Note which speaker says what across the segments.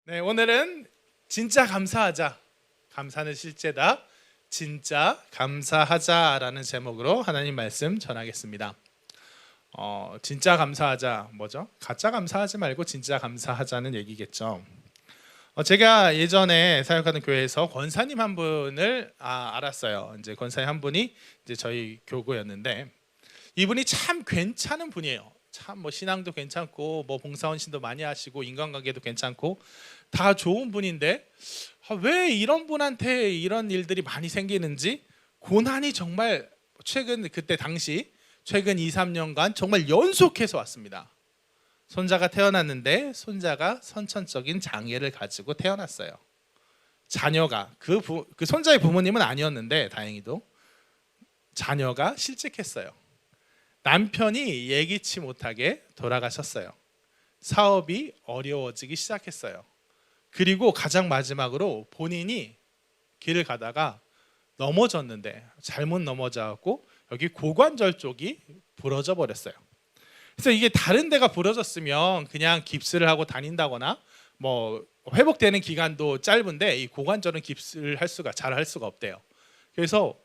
Speaker 1: 네, 오늘은 진짜 감사하자. 감사는 실제다. 진짜 감사하자라는 제목으로 하나님 말씀 전하겠습니다. 진짜 감사하자 뭐죠? 가짜 감사하지 말고 진짜 감사하자는 얘기겠죠. 제가 예전에 사역하는 교회에서 권사님 한 분을 알았어요. 이제 권사님 한 분이 이제 저희 교구였는데 이분이 참 괜찮은 분이에요. 참 뭐 신앙도 괜찮고 뭐 봉사헌신도 많이 하시고 인간관계도 괜찮고 다 좋은 분인데 왜 이런 분한테 이런 일들이 많이 생기는지 고난이 정말 그때 당시 최근 2, 3년간 정말 연속해서 왔습니다. 손자가 태어났는데 손자가 선천적인 장애를 가지고 태어났어요. 자녀가 그 손자의 부모님은 아니었는데 다행히도 자녀가 실직했어요. 남편이 예기치 못하게 돌아가셨어요. 사업이 어려워지기 시작했어요. 그리고 가장 마지막으로 본인이 길을 가다가 넘어졌는데 잘못 넘어져갖고 여기 고관절 쪽이 부러져 버렸어요. 그래서 이게 다른 데가 부러졌으면 그냥 깁스를 하고 다닌다거나 뭐 회복되는 기간도 짧은데 이 고관절은 깁스를 잘 할 수가 없대요. 그래서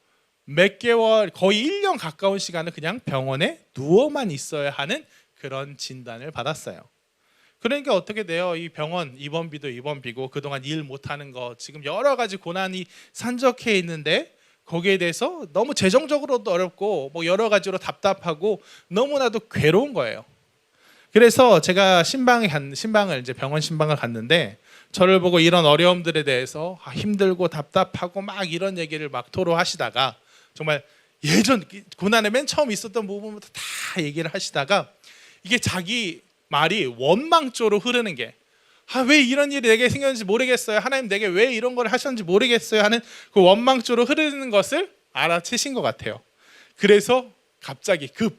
Speaker 1: 몇 개월 거의 1년 가까운 시간을 그냥 병원에 누워만 있어야 하는 그런 진단을 받았어요. 그러니까 어떻게 돼요? 이 병원 입원비도 입원비고 그동안 일 못하는 거 지금 여러 가지 고난이 산적해 있는데 거기에 대해서 너무 재정적으로도 어렵고 뭐 여러 가지로 답답하고 너무나도 괴로운 거예요. 그래서 제가 신방을 이제 병원 신방을 갔는데 저를 보고 이런 어려움들에 대해서 힘들고 답답하고 막 이런 얘기를 막 토로하시다가 정말 예전 고난에 맨 처음 있었던 부분부터 다 얘기를 하시다가 이게 자기 말이 원망조로 흐르는 게 왜 이런 일이 내게 생겼는지 모르겠어요. 하나님 내게 왜 이런 걸 하셨는지 모르겠어요 하는 그 원망조로 흐르는 것을 알아채신 것 같아요. 그래서 갑자기 급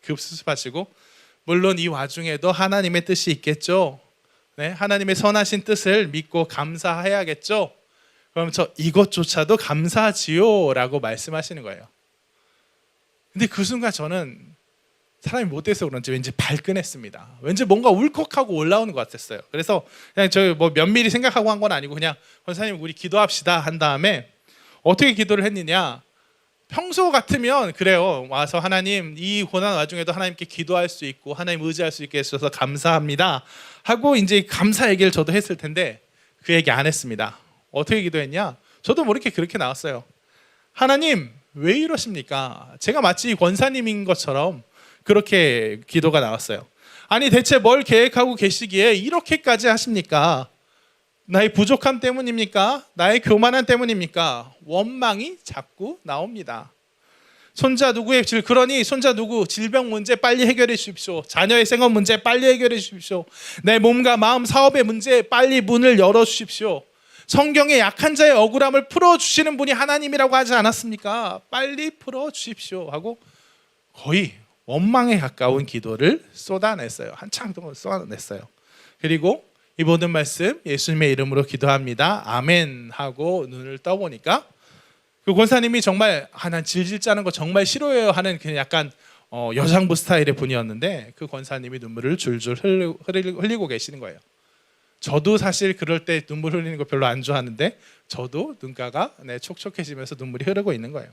Speaker 1: 수습하시고 물론 이 와중에도 하나님의 뜻이 있겠죠. 네, 하나님의 선하신 뜻을 믿고 감사해야겠죠. 그럼 저 이것조차도 감사하지요 라고 말씀하시는 거예요. 근데 그 순간 저는 사람이 못돼서 그런지 왠지 발끈했습니다. 왠지 뭔가 울컥하고 올라오는 것 같았어요. 그래서 그냥 저 뭐 면밀히 생각하고 한 건 아니고 그냥 권사님 우리 기도합시다 한 다음에 어떻게 기도를 했느냐, 평소 같으면 그래요. 와서 하나님 이 고난 와중에도 하나님께 기도할 수 있고 하나님 의지할 수 있게 해주셔서 감사합니다 하고 이제 감사 얘기를 저도 했을 텐데 그 얘기 안 했습니다. 어떻게 기도했냐? 저도 모르게 그렇게 나왔어요. 하나님 왜 이러십니까? 제가 마치 권사님인 것처럼 그렇게 기도가 나왔어요. 아니 대체 뭘 계획하고 계시기에 이렇게까지 하십니까? 나의 부족함 때문입니까? 나의 교만함 때문입니까? 원망이 자꾸 나옵니다. 손자 누구의 그러니 손자 누구 질병 문제 빨리 해결해 주십시오. 자녀의 생업 문제 빨리 해결해 주십시오. 내 몸과 마음 사업의 문제 빨리 문을 열어 주십시오. 성경에 약한 자의 억울함을 풀어주시는 분이 하나님이라고 하지 않았습니까? 빨리 풀어주십시오 하고 거의 원망에 가까운 기도를 쏟아냈어요. 한참 동안 쏟아냈어요. 그리고 이 모든 말씀 예수님의 이름으로 기도합니다. 아멘 하고 눈을 떠보니까 그 권사님이 정말 난 질질 짜는 거 정말 싫어해요 하는 그냥 약간 여장부 스타일의 분이었는데 그 권사님이 눈물을 줄줄 흘리고 계시는 거예요. 저도 사실 그럴 때 눈물 흘리는 거 별로 안 좋아하는데 저도 눈가가 촉촉해지면서 눈물이 흐르고 있는 거예요.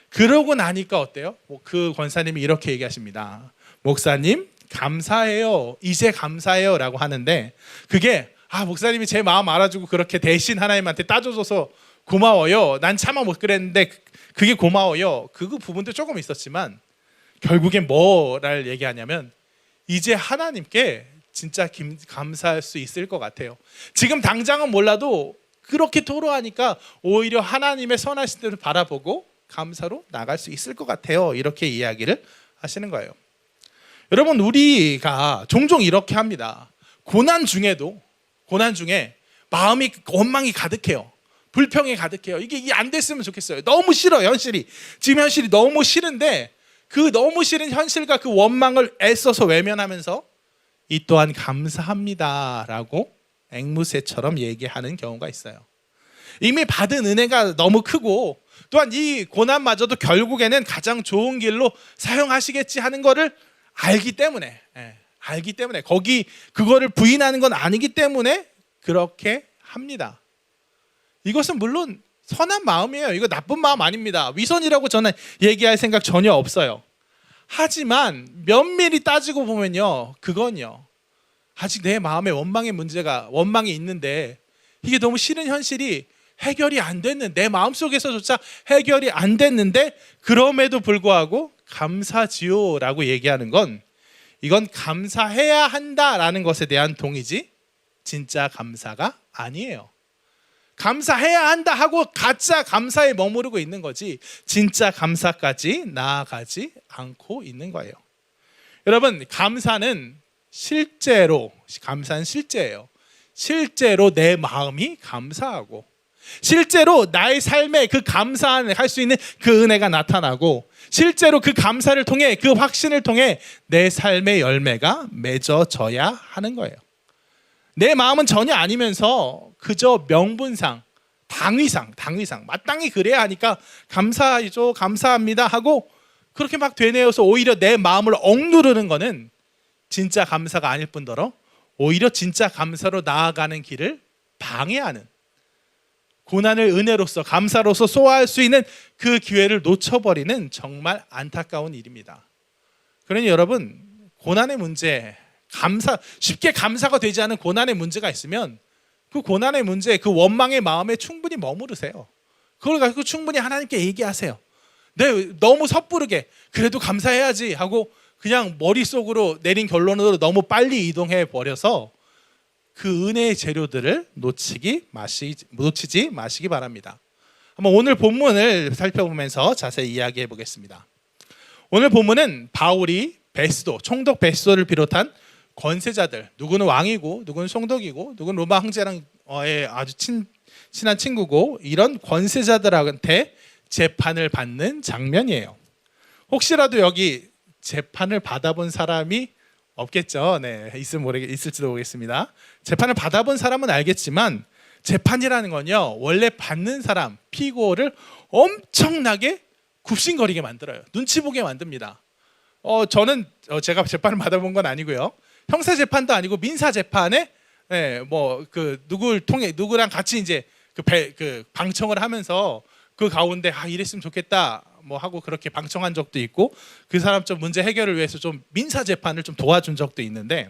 Speaker 1: 그러고 나니까 어때요? 그 권사님이 이렇게 얘기하십니다. 목사님 감사해요. 이제 감사해요 라고 하는데 그게 목사님이 제 마음 알아주고 그렇게 대신 하나님한테 따져줘서 고마워요. 난 차마 못 그랬는데 그게 고마워요. 그 부분도 조금 있었지만 결국엔 뭐를 얘기하냐면 이제 하나님께 진짜 감사할 수 있을 것 같아요. 지금 당장은 몰라도 그렇게 토로하니까 오히려 하나님의 선하신 뜻을 바라보고 감사로 나갈 수 있을 것 같아요. 이렇게 이야기를 하시는 거예요. 여러분 우리가 종종 이렇게 합니다. 고난 중에 마음이 원망이 가득해요. 불평이 가득해요. 이게 안 됐으면 좋겠어요. 너무 싫어 현실이. 지금 현실이 너무 싫은데 그 너무 싫은 현실과 그 원망을 애써서 외면하면서 이 또한 감사합니다라고 앵무새처럼 얘기하는 경우가 있어요. 이미 받은 은혜가 너무 크고 또한 이 고난마저도 결국에는 가장 좋은 길로 사용하시겠지 하는 거를 알기 때문에 그거를 부인하는 건 아니기 때문에 그렇게 합니다. 이것은 물론 선한 마음이에요. 이거 나쁜 마음 아닙니다. 위선이라고 저는 얘기할 생각 전혀 없어요. 하지만 면밀히 따지고 보면요, 그건요, 아직 내 마음에 원망이 있는데 이게 너무 싫은 현실이 해결이 안 됐는데, 내 마음속에서조차 해결이 안 됐는데 그럼에도 불구하고 감사지요라고 얘기하는 건, 이건 감사해야 한다라는 것에 대한 동의지 진짜 감사가 아니에요. 감사해야 한다 하고 가짜 감사에 머무르고 있는 거지 진짜 감사까지 나아가지 않고 있는 거예요. 여러분, 감사는 실제예요. 실제로 내 마음이 감사하고, 실제로 나의 삶에 그 감사할 수 있는 그 은혜가 나타나고, 실제로 그 감사를 통해, 그 확신을 통해 내 삶의 열매가 맺어져야 하는 거예요. 내 마음은 전혀 아니면서 그저 명분상, 당위상 마땅히 그래야 하니까 감사하죠, 감사합니다 하고 그렇게 막 되뇌어서 오히려 내 마음을 억누르는 거는 진짜 감사가 아닐 뿐더러 오히려 진짜 감사로 나아가는 길을 방해하는, 고난을 은혜로서, 감사로서 소화할 수 있는 그 기회를 놓쳐버리는 정말 안타까운 일입니다. 그러니 여러분, 고난의 문제, 쉽게 감사가 되지 않은 고난의 문제가 있으면 그 고난의 문제, 그 원망의 마음에 충분히 머무르세요. 그걸 가지고 충분히 하나님께 얘기하세요. 너무 섣부르게 그래도 감사해야지 하고 그냥 머릿속으로 내린 결론으로 너무 빨리 이동해 버려서 그 은혜의 재료들을 놓치지 마시기 바랍니다. 한번 오늘 본문을 살펴보면서 자세히 이야기해 보겠습니다. 오늘 본문은 바울이 총독 베스도를 비롯한 권세자들, 누구는 왕이고 누구는 총독이고 누구는 로마 황제랑 아주 친한 친구고, 이런 권세자들한테 재판을 받는 장면이에요. 혹시라도 여기 재판을 받아본 사람이 없겠죠? 네, 있을지도 모르겠습니다. 재판을 받아본 사람은 알겠지만 재판이라는 건요, 원래 받는 사람, 피고를 엄청나게 굽신거리게 만들어요. 눈치 보게 만듭니다. 저는 제가 재판을 받아본 건 아니고요, 형사 재판도 아니고 민사 재판에 누구랑 같이 이제 그 방청을 하면서 그 가운데 이랬으면 좋겠다 하고 그렇게 방청한 적도 있고, 그 사람 좀 문제 해결을 위해서 좀 민사 재판을 좀 도와준 적도 있는데,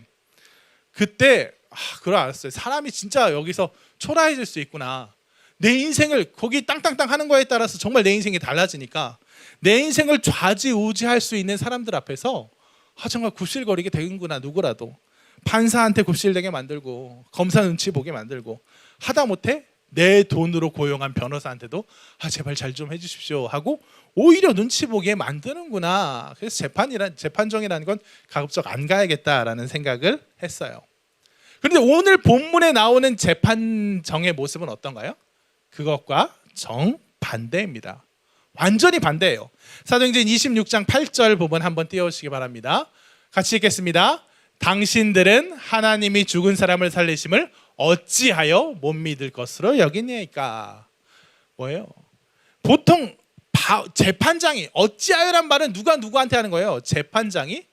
Speaker 1: 그때 그걸 알았어요. 사람이 진짜 여기서 초라해질 수 있구나. 내 인생을 거기 땅땅땅 하는 거에 따라서 정말 내 인생이 달라지니까 내 인생을 좌지우지할 수 있는 사람들 앞에서 정말 굽실거리게 되는구나. 누구라도 판사한테 굽실대게 만들고 검사 눈치 보게 만들고, 하다못해 내 돈으로 고용한 변호사한테도 제발 잘 좀 해주십시오 하고 오히려 눈치 보게 만드는구나. 그래서 재판정이라는 건 가급적 안 가야겠다라는 생각을 했어요. 그런데 오늘 본문에 나오는 재판정의 모습은 어떤가요? 그것과 정반대입니다. 완전히 반대예요. 사도행전 26장 8절 부분 한번 띄워주시기 바랍니다. 같이 읽겠습니다. 당신들은 하나님이 죽은 사람을 살리심을 어찌하여 못 믿을 것으로 여기니까. 뭐예요? 보통 재판장이, 어찌하여란 말은 누가 누구한테 하는 거예요? 재판장이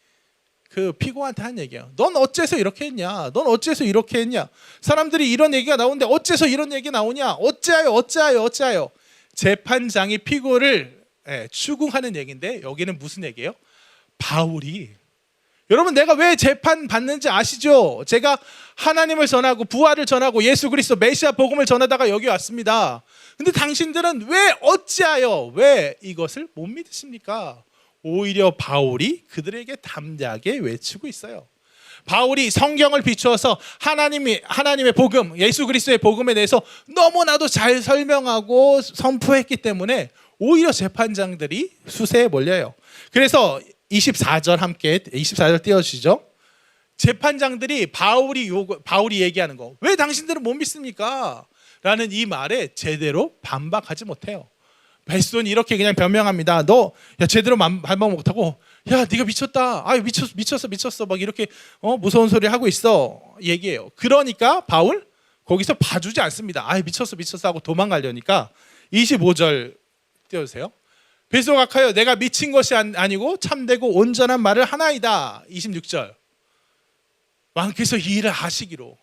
Speaker 1: 그 피고한테 한 얘기예요. 넌 어째서 이렇게 했냐? 넌 어째서 이렇게 했냐? 사람들이 이런 얘기가 나오는데 어째서 이런 얘기 나오냐? 어찌하여? 재판장이 피고를 추궁하는 얘기인데, 여기는 무슨 얘기예요? 바울이, 여러분, 내가 왜 재판 받는지 아시죠? 제가 하나님을 전하고 부활을 전하고 예수 그리스도 메시아 복음을 전하다가 여기 왔습니다. 근데 당신들은 왜 이것을 못 믿으십니까? 오히려 바울이 그들에게 담대하게 외치고 있어요. 바울이 성경을 비추어서 하나님의 복음, 예수 그리스도의 복음에 대해서 너무나도 잘 설명하고 선포했기 때문에 오히려 재판장들이 수세에 몰려요. 그래서 24절 띄워주시죠. 재판장들이 바울이 얘기하는 거, 왜 당신들은 못 믿습니까? 라는 이 말에 제대로 반박하지 못해요. 베스돈이 이렇게 그냥 변명합니다. 너 제대로 반박 못하고, 네가 미쳤다. 미쳤어. 막 이렇게 무서운 소리 하고 있어. 얘기해요. 그러니까 바울 거기서 봐주지 않습니다. 미쳤어 하고 도망가려니까 25절 띄워주세요. 베스도가 가요. 내가 미친 것이 아니고 참되고 온전한 말을 하나이다. 26절. 왕께서 이 일을 하시기로.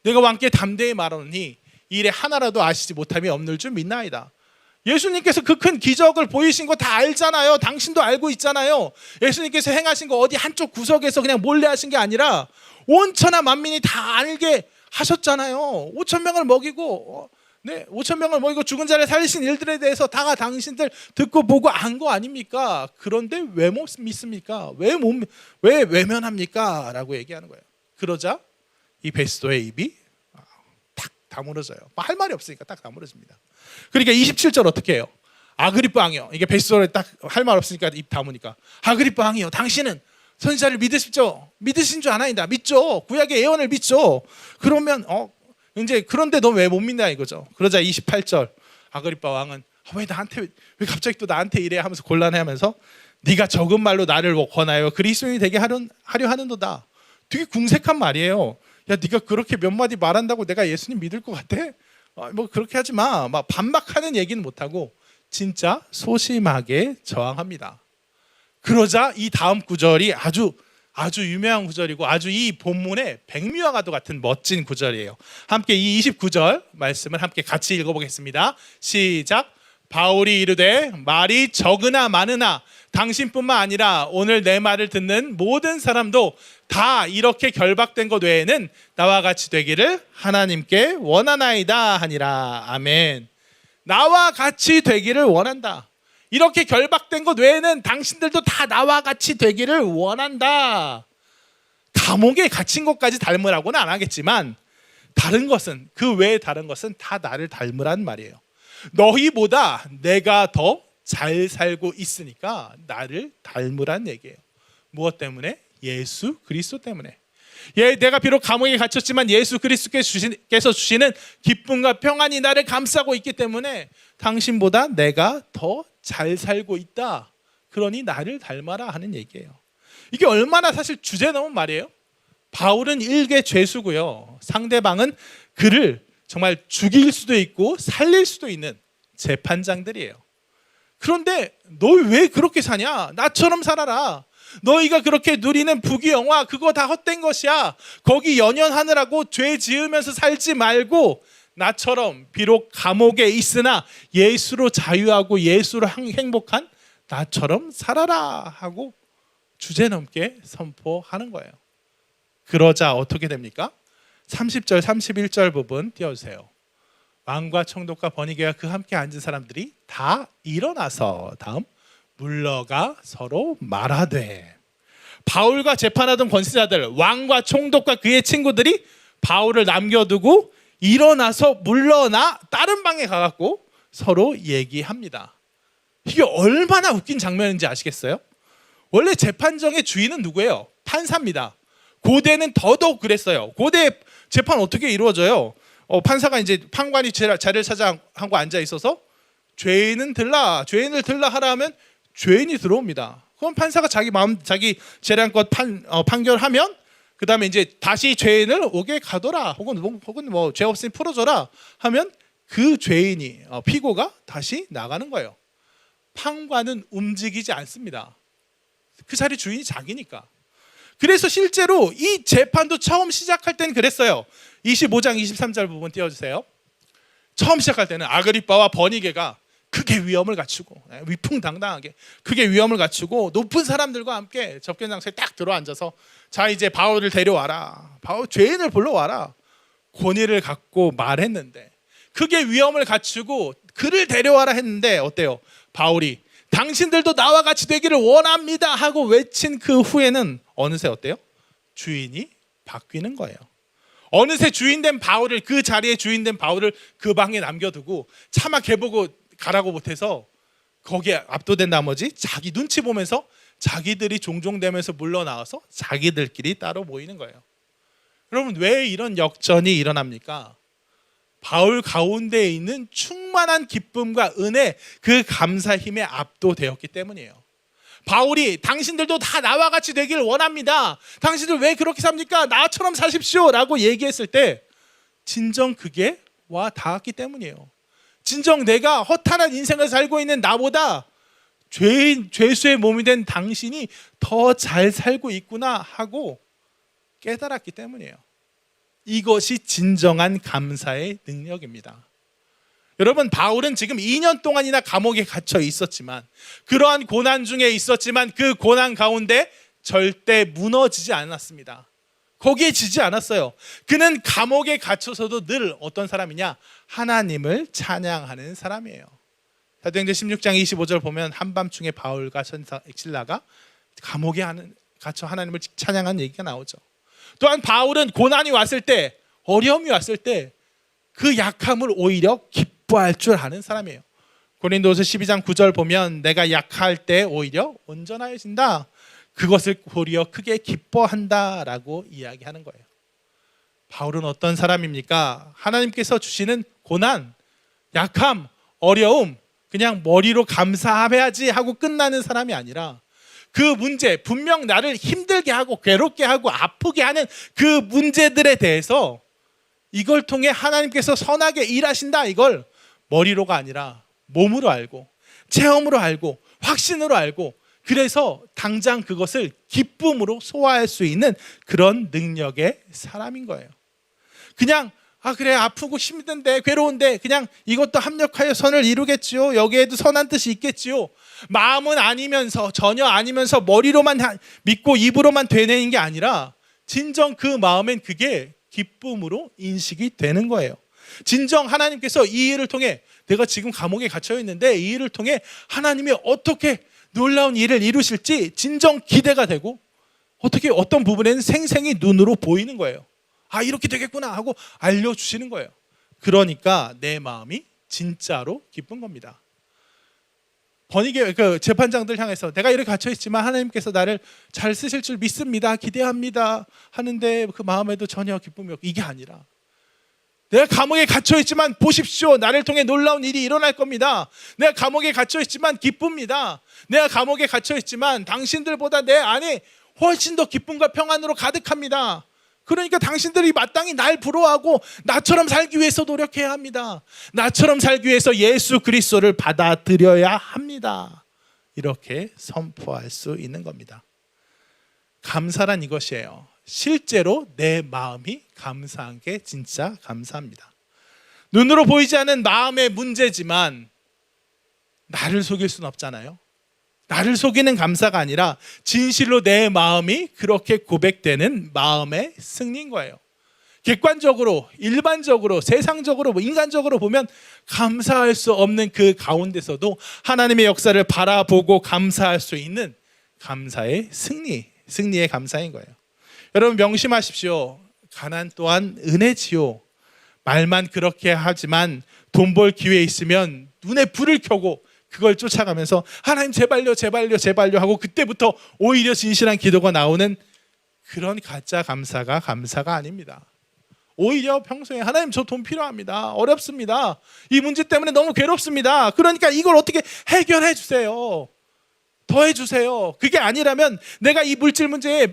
Speaker 1: 내가 왕께 담대히 말하노니 이 일에 하나라도 아시지 못함이 없는 줄 믿나이다. 예수님께서 그 큰 기적을 보이신 거 다 알잖아요. 당신도 알고 있잖아요. 예수님께서 행하신 거 어디 한쪽 구석에서 그냥 몰래 하신 게 아니라 온 천하 만민이 다 알게 하셨잖아요. 5천 명을 먹이고 5천 명을 먹이고 죽은 자를 살리신 일들에 대해서 다 당신들 듣고 보고 안 거 아닙니까? 그런데 왜 못 믿습니까? 왜 외면합니까? 라고 얘기하는 거예요. 그러자 이 베스도의 입이 딱 다물어져요. 할 말이 없으니까 딱 다물어집니다. 그러니까 27절 어떻게 해요? 아그리빠 왕이요. 이게 베스도에 딱 할 말 없으니까 입 다무니까 아그리빠 왕이요. 당신은 선지자를 믿으시죠? 믿으신 줄 아나이다. 믿죠. 구약의 예언을 믿죠. 그러면 이제 그런데 너 왜 못 믿냐 이거죠. 그러자 28절 아그리빠 왕은 왜 갑자기 또 나한테 이래 하면서 곤란해하면서 네가 적은 말로 나를 권하여 그리스도인이 되게 하려 하는도다. 되게 궁색한 말이에요. 야, 네가 그렇게 몇 마디 말한다고 내가 예수님 믿을 것 같아? 뭐 그렇게 하지 마. 막 반박하는 얘기는 못하고 진짜 소심하게 저항합니다. 그러자 이 다음 구절이 아주 유명한 구절이고 아주 이 본문의 백미와가도 같은 멋진 구절이에요. 함께 이 29절 말씀을 함께 같이 읽어보겠습니다. 시작. 바울이 이르되 말이 적으나 많으나 당신뿐만 아니라 오늘 내 말을 듣는 모든 사람도 다 이렇게 결박된 것 외에는 나와 같이 되기를 하나님께 원하나이다 하니라. 아멘. 나와 같이 되기를 원한다. 이렇게 결박된 것 외에는 당신들도 다 나와 같이 되기를 원한다. 감옥에 갇힌 것까지 닮으라고는 안 하겠지만 다른 것은 그 외에 다른 것은 다 나를 닮으란 말이에요. 너희보다 내가 더 잘 살고 있으니까 나를 닮으란 얘기예요. 무엇 때문에? 예수 그리스도 때문에. 내가 비록 감옥에 갇혔지만 예수 그리스도께서 주시는 기쁨과 평안이 나를 감싸고 있기 때문에 당신보다 내가 더 잘 살고 있다. 그러니 나를 닮아라 하는 얘기예요. 이게 얼마나 사실 주제 넘은 말이에요. 바울은 일개 죄수고요. 상대방은 그를 정말 죽일 수도 있고 살릴 수도 있는 재판장들이에요. 그런데 너 왜 그렇게 사냐? 나처럼 살아라. 너희가 그렇게 누리는 부귀영화 그거 다 헛된 것이야. 거기 연연하느라고 죄 지으면서 살지 말고 나처럼 비록 감옥에 있으나 예수로 자유하고 예수로 행복한 나처럼 살아라 하고 주제넘게 선포하는 거예요. 그러자 어떻게 됩니까? 30절 31절 부분 띄워주세요. 왕과 총독과 번이게와 그 함께 앉은 사람들이 다 일어나서 다음 물러가 서로 말하되. 바울과 재판하던 권세자들, 왕과 총독과 그의 친구들이 바울을 남겨두고 일어나서 물러나 다른 방에 가갖고 서로 얘기합니다. 이게 얼마나 웃긴 장면인지 아시겠어요? 원래 재판정의 주인은 누구예요? 판사입니다. 고대는 더더욱 그랬어요. 고대 재판 어떻게 이루어져요? 판사가 이제 판관이 자리를 차지하고 앉아 있어서 죄인을 들라 하라 하면 죄인이 들어옵니다. 그럼 판사가 자기 재량껏 판결하면 그 다음에 이제 다시 죄인을 오게 가둬라 혹은 뭐 죄 없으니 풀어줘라 하면 그 죄인이 피고가 다시 나가는 거예요. 판관은 움직이지 않습니다. 그 자리 주인이 자기니까. 그래서 실제로 이 재판도 처음 시작할 때는 그랬어요. 25장 23절 부분 띄워주세요. 처음 시작할 때는 아그리빠와 버니게가 크게 위엄을 갖추고 위풍당당하게 크게 위엄을 갖추고 높은 사람들과 함께 접견 장소에 딱 들어앉아서 자 이제 바울을 데려와라. 바울 죄인을 불러와라. 권위를 갖고 말했는데 크게 위엄을 갖추고 그를 데려와라 했는데 어때요? 바울이 당신들도 나와 같이 되기를 원합니다 하고 외친 그 후에는 어느새 어때요? 주인이 바뀌는 거예요. 어느새 주인된 바울을 그 자리에 주인된 바울을 그 방에 남겨두고 차마 걔보고 가라고 못해서 거기에 압도된 나머지 자기 눈치 보면서 자기들이 종종되면서 물러나와서 자기들끼리 따로 모이는 거예요. 여러분 왜 이런 역전이 일어납니까? 바울 가운데에 있는 충만한 기쁨과 은혜 그 감사 힘에 압도되었기 때문이에요. 바울이 당신들도 다 나와 같이 되기를 원합니다. 당신들 왜 그렇게 삽니까? 나처럼 사십시오 라고 얘기했을 때 진정 그게 와 닿았기 때문이에요. 진정 내가 허탄한 인생을 살고 있는 나보다 죄수의 몸이 된 당신이 더 잘 살고 있구나 하고 깨달았기 때문이에요. 이것이 진정한 감사의 능력입니다. 여러분, 바울은 지금 2년 동안이나 감옥에 갇혀 있었지만, 그러한 고난 중에 있었지만 그 고난 가운데 절대 무너지지 않았습니다. 거기에 지지 않았어요. 그는 감옥에 갇혀서도 늘 어떤 사람이냐? 하나님을 찬양하는 사람이에요. 사도행전 16장 25절 보면 한밤중에 바울과 실라가 감옥에 갇혀 하나님을 찬양한 얘기가 나오죠. 또한 바울은 고난이 왔을 때, 어려움이 왔을 때 그 약함을 오히려 기뻐할 줄 아는 사람이에요. 고린도서 12장 9절 보면 내가 약할 때 오히려 온전하여진다. 그것을 도리어 크게 기뻐한다라고 이야기하는 거예요. 바울은 어떤 사람입니까? 하나님께서 주시는 고난, 약함, 어려움 그냥 머리로 감사해야지 하고 끝나는 사람이 아니라 그 문제, 분명 나를 힘들게 하고 괴롭게 하고 아프게 하는 그 문제들에 대해서 이걸 통해 하나님께서 선하게 일하신다, 이걸 머리로가 아니라 몸으로 알고 체험으로 알고 확신으로 알고, 그래서 당장 그것을 기쁨으로 소화할 수 있는 그런 능력의 사람인 거예요. 그냥 그래, 아프고 힘든데 괴로운데 그냥 이것도 합력하여 선을 이루겠지요, 여기에도 선한 뜻이 있겠지요, 마음은 아니면서, 전혀 아니면서 머리로만 믿고 입으로만 되뇌는 게 아니라 진정 그 마음엔 그게 기쁨으로 인식이 되는 거예요. 진정 하나님께서 이 일을 통해, 내가 지금 감옥에 갇혀 있는데 이 일을 통해 하나님이 어떻게 놀라운 일을 이루실지 진정 기대가 되고, 어떻게 어떤 부분에는 생생히 눈으로 보이는 거예요. 이렇게 되겠구나 하고 알려주시는 거예요. 그러니까 내 마음이 진짜로 기쁜 겁니다. 번이게 재판장들 향해서 내가 이렇게 갇혀 있지만 하나님께서 나를 잘 쓰실 줄 믿습니다, 기대합니다 하는데 그 마음에도 전혀 기쁨이 없고, 이게 아니라 내가 감옥에 갇혀 있지만 보십시오, 나를 통해 놀라운 일이 일어날 겁니다. 내가 감옥에 갇혀 있지만 기쁩니다. 내가 감옥에 갇혀 있지만 당신들보다 내 안에 훨씬 더 기쁨과 평안으로 가득합니다. 그러니까 당신들이 마땅히 날 부러워하고 나처럼 살기 위해서 노력해야 합니다. 나처럼 살기 위해서 예수 그리스도를 받아들여야 합니다. 이렇게 선포할 수 있는 겁니다. 감사란 이것이에요. 실제로 내 마음이 감사한 게 진짜 감사합니다. 눈으로 보이지 않는 마음의 문제지만 나를 속일 수는 없잖아요. 나를 속이는 감사가 아니라 진실로 내 마음이 그렇게 고백되는 마음의 승리인 거예요. 객관적으로, 일반적으로, 세상적으로, 인간적으로 보면 감사할 수 없는 그 가운데서도 하나님의 역사를 바라보고 감사할 수 있는 감사의 승리의 감사인 거예요. 여러분 명심하십시오. 가난 또한 은혜지요. 말만 그렇게 하지만 돈 벌 기회 있으면 눈에 불을 켜고 그걸 쫓아가면서 하나님 제발요, 제발요, 제발요 하고 그때부터 오히려 진실한 기도가 나오는 그런 가짜 감사가 아닙니다. 오히려 평소에 하나님 저 돈 필요합니다, 어렵습니다, 이 문제 때문에 너무 괴롭습니다, 그러니까 이걸 어떻게 해결해 주세요, 더해 주세요. 그게 아니라면 내가 이 물질 문제에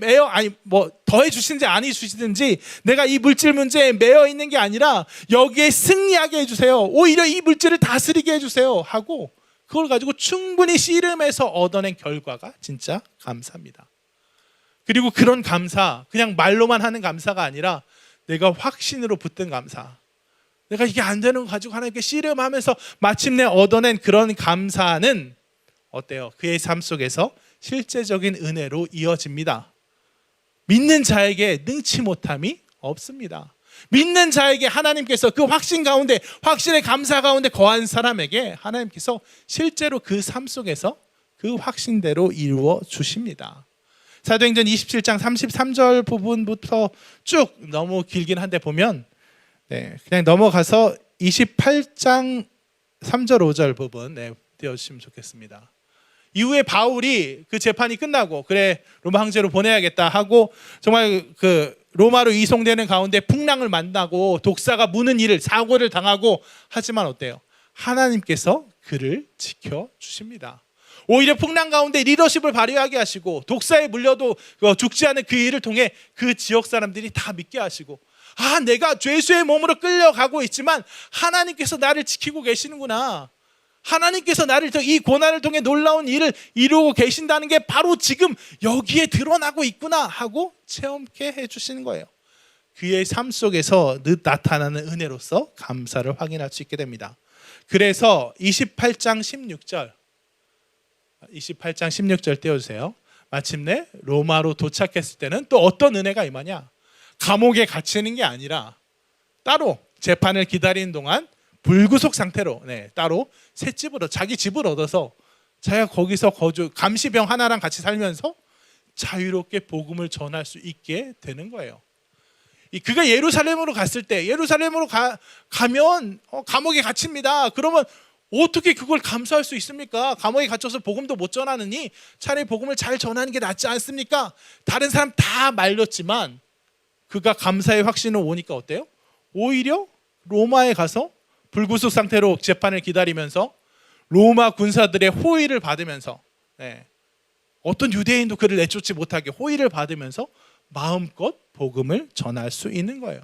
Speaker 1: 더해 주시든지 안 해주시든지 내가 이 물질 문제에 매여 있는 게 아니라 여기에 승리하게 해주세요, 오히려 이 물질을 다스리게 해주세요 하고 그걸 가지고 충분히 씨름해서 얻어낸 결과가 진짜 감사입니다. 그리고 그런 감사, 그냥 말로만 하는 감사가 아니라 내가 확신으로 붙든 감사, 내가 이게 안 되는 거 가지고 하나님께 씨름하면서 마침내 얻어낸 그런 감사는 어때요? 그의 삶 속에서 실제적인 은혜로 이어집니다. 믿는 자에게 능치 못함이 없습니다. 믿는 자에게 하나님께서 그 확신 가운데, 확신의 감사 가운데 거한 사람에게 하나님께서 실제로 그 삶 속에서 그 확신대로 이루어 주십니다. 사도행전 27장 33절 부분부터 쭉 너무 길긴 한데 보면 그냥 넘어가서 28장 3절 5절 부분 띄워주시면 좋겠습니다. 이후에 바울이 그 재판이 끝나고 그래 로마 황제로 보내야겠다 하고 정말 그 로마로 이송되는 가운데 풍랑을 만나고 독사가 무는 일을, 사고를 당하고, 하지만 어때요? 하나님께서 그를 지켜주십니다. 오히려 풍랑 가운데 리더십을 발휘하게 하시고 독사에 물려도 죽지 않은 그 일을 통해 그 지역 사람들이 다 믿게 하시고, 내가 죄수의 몸으로 끌려가고 있지만 하나님께서 나를 지키고 계시는구나, 하나님께서 나를 이 고난을 통해 놀라운 일을 이루고 계신다는 게 바로 지금 여기에 드러나고 있구나 하고 체험케 해주시는 거예요. 그의 삶 속에서 나타나는 은혜로서 감사를 확인할 수 있게 됩니다. 그래서 28장 16절 띄워주세요. 마침내 로마로 도착했을 때는 또 어떤 은혜가 임하냐? 감옥에 갇히는 게 아니라 따로 재판을 기다리는 동안 불구속 상태로 따로 새 집으로 자기 집을 얻어서 자기가 거기서 감시병 하나랑 같이 살면서 자유롭게 복음을 전할 수 있게 되는 거예요. 그가 예루살렘으로 갔을 때 예루살렘으로 가면 감옥에 갇힙니다. 그러면 어떻게 그걸 감수할 수 있습니까? 감옥에 갇혀서 복음도 못 전하느니 차라리 복음을 잘 전하는 게 낫지 않습니까? 다른 사람 다 말렸지만 그가 감사의 확신을 오니까 어때요? 오히려 로마에 가서 불구속 상태로 재판을 기다리면서 로마 군사들의 호의를 받으면서 어떤 유대인도 그를 내쫓지 못하게 호의를 받으면서 마음껏 복음을 전할 수 있는 거예요.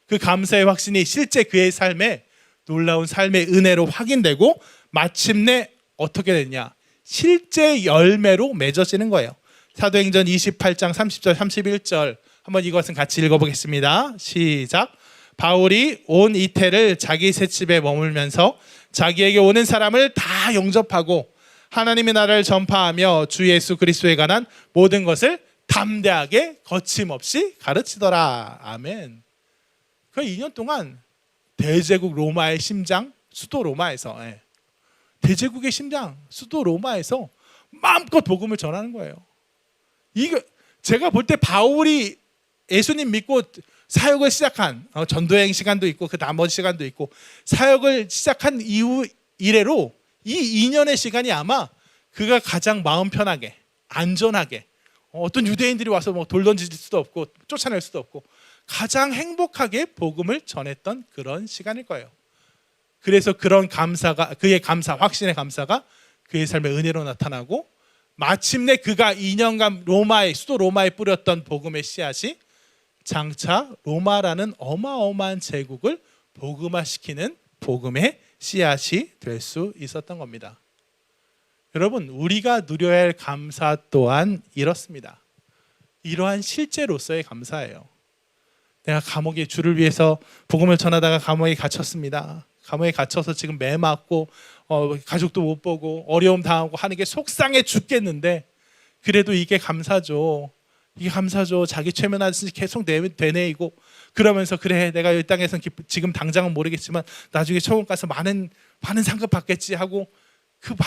Speaker 1: 그 감사의 확신이 실제 그의 삶에 놀라운 삶의 은혜로 확인되고 마침내 어떻게 됐냐? 실제 열매로 맺어지는 거예요. 사도행전 28장 30절 31절 한번 이것은 같이 읽어보겠습니다. 시작. 바울이 온 이태를 자기 셋집에 머물면서 자기에게 오는 사람을 다 영접하고 하나님의 나라를 전파하며 주 예수 그리스도에 관한 모든 것을 담대하게 거침없이 가르치더라. 아멘. 그 2년 동안 대제국 로마의 심장 수도 로마에서 대제국의 심장 수도 로마에서 마음껏 복음을 전하는 거예요. 이거 제가 볼 때 바울이 예수님 믿고 사역을 시작한 전도여행 시간도 있고 그 나머지 시간도 있고 사역을 시작한 이후 이래로 이 2년의 시간이 아마 그가 가장 마음 편하게 안전하게 어떤 유대인들이 와서 돌 던질 수도 없고 쫓아낼 수도 없고 가장 행복하게 복음을 전했던 그런 시간일 거예요. 그래서 그런 감사가 그의 감사 확신의 감사가 그의 삶의 은혜로 나타나고 마침내 그가 2년간 수도 로마에 뿌렸던 복음의 씨앗이 장차 로마라는 어마어마한 제국을 복음화시키는 복음의 씨앗이 될 수 있었던 겁니다. 여러분, 우리가 누려야 할 감사 또한 이렇습니다. 이러한 실제로서의 감사예요. 내가 감옥에 주를 위해서 복음을 전하다가 감옥에 갇혔습니다. 감옥에 갇혀서 지금 매 맞고 가족도 못 보고 어려움 당하고 하는 게 속상해 죽겠는데 그래도 이게 감사죠. 이게 감사죠. 자기 최면하듯이 계속 되뇌이고 그러면서 그래 내가 이 땅에서는 지금 당장은 모르겠지만 나중에 천국 가서 많은 상급 받겠지 하고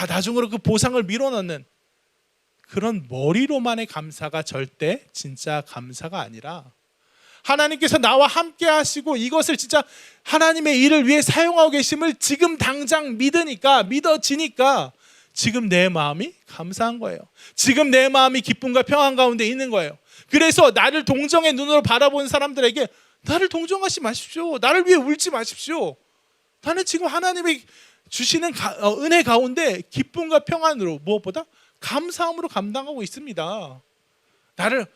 Speaker 1: 나중으로 그 보상을 밀어넣는 그런 머리로만의 감사가 절대 진짜 감사가 아니라 하나님께서 나와 함께 하시고 이것을 진짜 하나님의 일을 위해 사용하고 계심을 지금 당장 믿어지니까 지금 내 마음이 감사한 거예요. 지금 내 마음이 기쁨과 평안 가운데 있는 거예요. 그래서 나를 동정의 눈으로 바라보는 사람들에게 나를 동정하지 마십시오. 나를 위해 울지 마십시오. 나는 지금 하나님이 주시는 은혜 가운데 기쁨과 평안으로 무엇보다 감사함으로 감당하고 있습니다. 나를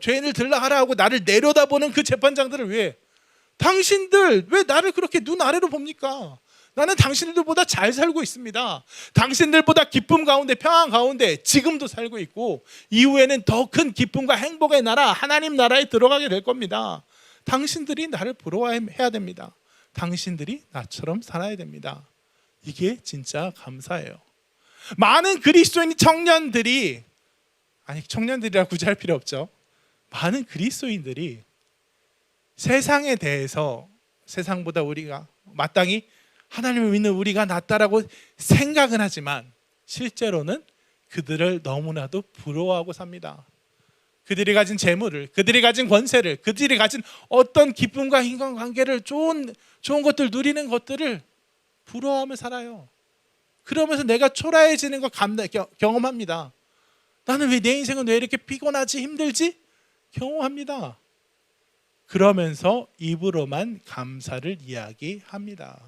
Speaker 1: 죄인을 들라하라 하고 나를 내려다보는 그 재판장들을 위해 당신들 왜 나를 그렇게 눈 아래로 봅니까? 나는 당신들보다 잘 살고 있습니다. 당신들보다 기쁨 가운데 평안 가운데 지금도 살고 있고 이후에는 더 큰 기쁨과 행복의 나라 하나님 나라에 들어가게 될 겁니다. 당신들이 나를 부러워해야 됩니다. 당신들이 나처럼 살아야 됩니다. 이게 진짜 감사예요. 많은 그리스도인 청년들이라 굳이 할 필요 없죠. 많은 그리스도인들이 세상에 대해서 세상보다 우리가 마땅히 하나님을 믿는 우리가 낫다라고 생각은 하지만 실제로는 그들을 너무나도 부러워하고 삽니다. 그들이 가진 재물을, 그들이 가진 권세를, 그들이 가진 어떤 기쁨과 인간관계를 좋은 것들 누리는 것들을 부러워하며 살아요. 그러면서 내가 초라해지는 걸 경험합니다. 나는 왜 내 인생은 왜 이렇게 피곤하지 힘들지? 경험합니다. 그러면서 입으로만 감사를 이야기합니다.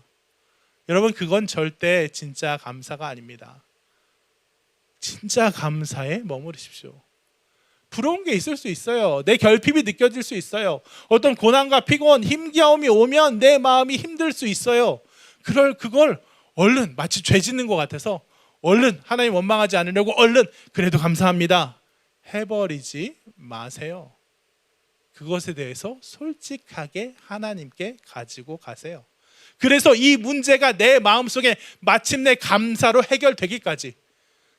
Speaker 1: 여러분 그건 절대 진짜 감사가 아닙니다. 진짜 감사에 머무르십시오. 부러운 게 있을 수 있어요. 내 결핍이 느껴질 수 있어요. 어떤 고난과 피곤, 힘겨움이 오면 내 마음이 힘들 수 있어요. 그걸 얼른 마치 죄 짓는 것 같아서 얼른 하나님 원망하지 않으려고 얼른 그래도 감사합니다 해버리지 마세요. 그것에 대해서 솔직하게 하나님께 가지고 가세요. 그래서 이 문제가 내 마음속에 마침내 감사로 해결되기까지,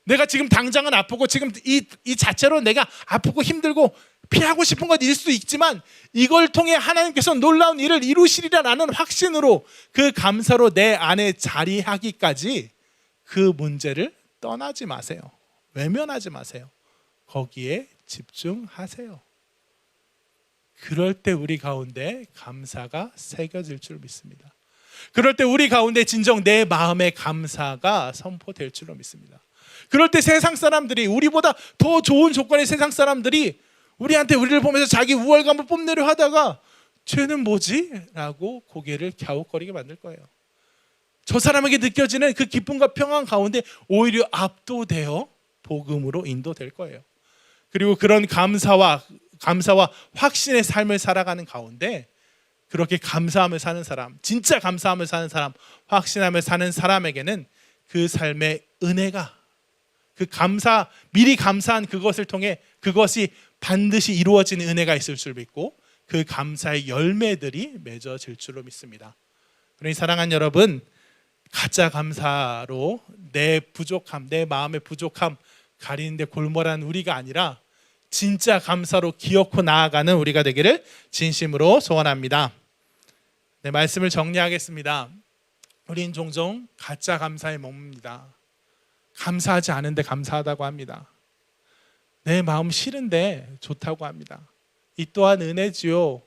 Speaker 1: 내가 지금 당장은 아프고 지금 이 자체로 내가 아프고 힘들고 피하고 싶은 것일 수 있지만 이걸 통해 하나님께서 놀라운 일을 이루시리라는 확신으로 그 감사로 내 안에 자리하기까지 그 문제를 떠나지 마세요. 외면하지 마세요. 거기에 집중하세요. 그럴 때 우리 가운데 감사가 새겨질 줄 믿습니다. 그럴 때 우리 가운데 진정 내 마음의 감사가 선포될 줄로 믿습니다. 그럴 때 세상 사람들이, 우리보다 더 좋은 조건의 세상 사람들이 우리한테 우리를 보면서 자기 우월감을 뽐내려 하다가 쟤는 뭐지? 라고 고개를 갸웃거리게 만들 거예요. 저 사람에게 느껴지는 그 기쁨과 평안 가운데 오히려 압도되어 복음으로 인도될 거예요. 그리고 그런 감사와 확신의 삶을 살아가는 가운데 그렇게 감사하며 사는 사람, 진짜 감사하며 사는 사람, 확신하며 사는 사람에게는 그 삶의 은혜가, 그 미리 감사한 그것을 통해 그것이 반드시 이루어지는 은혜가 있을 줄 믿고 그 감사의 열매들이 맺어질 줄로 믿습니다. 그러니 사랑하는 여러분, 가짜 감사로 내 부족함, 내 마음의 부족함 가리는데 골몰한 우리가 아니라 진짜 감사로 기어코 나아가는 우리가 되기를 진심으로 소원합니다. 네, 말씀을 정리하겠습니다. 우린 종종 가짜 감사에 머뭅니다. 감사하지 않은데 감사하다고 합니다. 내 마음 싫은데 좋다고 합니다. 이 또한 은혜지요.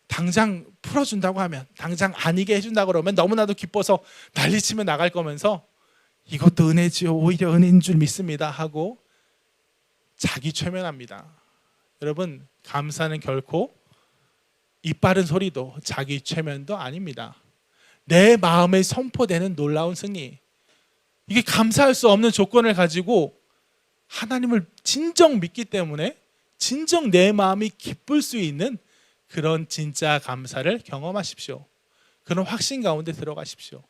Speaker 1: 당장 풀어준다고 하면, 당장 아니게 해준다고 그러면 너무나도 기뻐서 난리치며 나갈 거면서 이것도 은혜지요, 오히려 은혜인 줄 믿습니다 하고 자기 최면합니다. 여러분, 감사는 결코 이빠른 소리도 자기 최면도 아닙니다. 내 마음에 선포되는 놀라운 승리, 이게 감사할 수 없는 조건을 가지고 하나님을 진정 믿기 때문에 진정 내 마음이 기쁠 수 있는 그런 진짜 감사를 경험하십시오. 그런 확신 가운데 들어가십시오.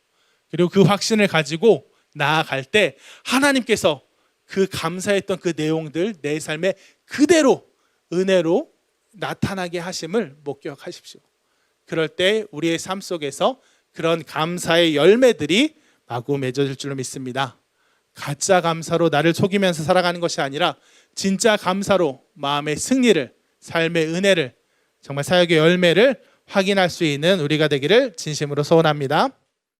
Speaker 1: 그리고 그 확신을 가지고 나아갈 때 하나님께서 그 감사했던 그 내용들 내 삶에 그대로 은혜로 나타나게 하심을 목격하십시오. 그럴 때 우리의 삶 속에서 그런 감사의 열매들이 마구 맺어질 줄로 믿습니다. 가짜 감사로 나를 속이면서 살아가는 것이 아니라 진짜 감사로 마음의 승리를, 삶의 은혜를, 정말 사역의 열매를 확인할 수 있는 우리가 되기를 진심으로 소원합니다.